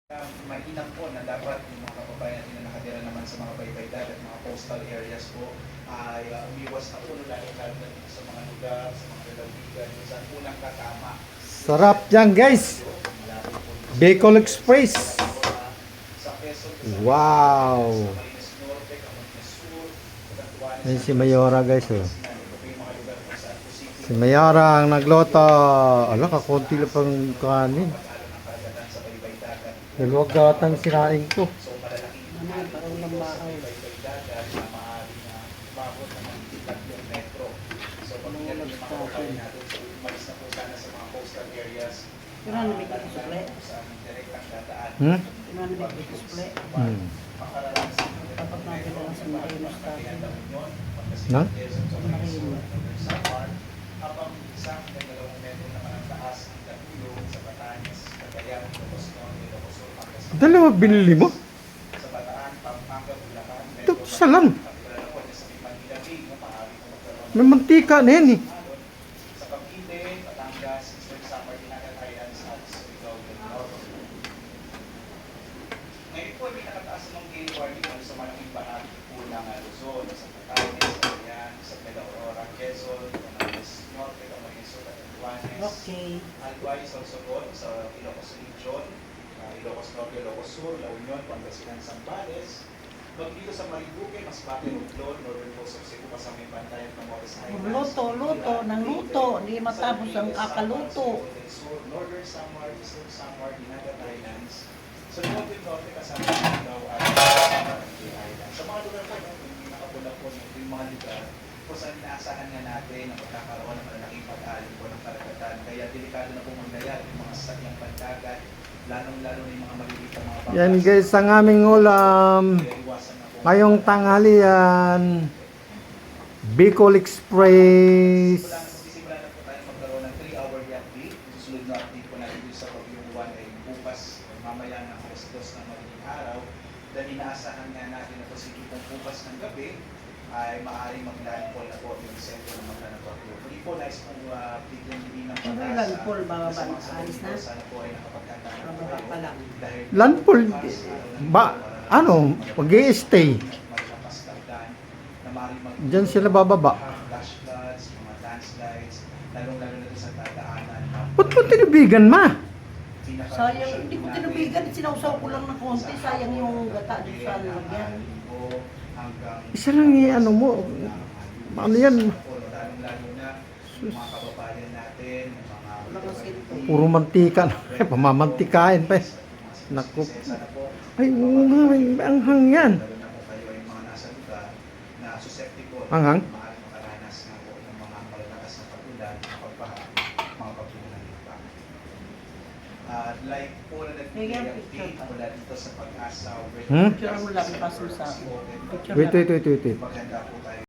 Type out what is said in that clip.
Mainam po na dapat yung mga kababayan natin na nakatira naman sa mga baybaydan at mga coastal areas po ay umiwas na ulo lalo na dito sa mga lugar, sa mga lalawigan, kung saan unang katama. Sarap yan guys. Bicol Express. Wow. Yan si Mayora guys. Oh. Si Mayora ang nagluto. Ala, kakunti lang pang kanin. Dalawang gatang sinaing ko. Hmm? Na? Dalawa binili mo? Ito, isa lang. May mantika na yan eh. Ngayon po, may nakataas ng gay warning sa malaking bahagi po ng Luzon, sa Batanes, Ayan, sa Bela Aurora, Quezon, Camarines Norte, Camarines Sur, at Tuanes. Okay. Advice also doon sa Ilocos Region, Ilocos Norte, Ilocos Sur, La Union, Pangasinan, Zambales. Pag dito sa Marinduque, Masbate, Romblon, Northern Coast of Cebu, kasama yung Pantayan ng Morris Islands. Luto ng luto. Hindi matapos ang kakaluto. Sur, Northern Samar, Eastern Samar, Dinagat Islands. So, Northern Norte, kasama yung daw at Islands. Sa mga lugar po, yung nakapula po, yung mga lugar, kung saan inaasahan nga natin na magkakaroon ng malaking pag-alin po ng karagatan. Kaya delikado na po magdayag yung mga sasakyang pandagat, lalong-lalo na yung mga maliliit na mga Yan guys, ang aming ulam. Ngayong tanghalian. Bicol Express. Sisimula na po tayo magkaroon ng 3-hour update. Susunod na update po natin dito sa Pag-iong 1 ay bukas, mamaya ng alas 2 ng madaling araw. Dahil inaasahan nga natin na positibong bukas ng gabi ay maaaring mag-landfall na po yung sentro ng Magdana Tokyo. Hindi po nais pong biglang hindi ng pag-asa. Landfall, bababa na. Alis na? Sana po ay nakapagkatana po Bababa pa lang. dahil Landfall, ba, ano, mag-i-stay. Diyan sila bababa. Flash floods, mga landslides, lalong-lalo na sa dadaanan. Ba't mo tinibigan ma? Sayang, hindi ko tinubigan. Sinausaw ko lang ng konti. Sayang yung gata dito sa lagyan. Isa lang ano mo. Ano yan? Lalong-lalo na mga kababayan natin, mga Puro mantika na. Pamamantikain pa eh. Naku. Ay, oo nga. May anghang yan. Anghang? Maaaring makaranas ng mga malalakas na pag-ulan, pagbaha, mga pagbunan ng lupa. Like po na nag-update mula dito sa Pag-asa. Hmm? Picture mo lang, paso sa Wait. Maganda po tayo.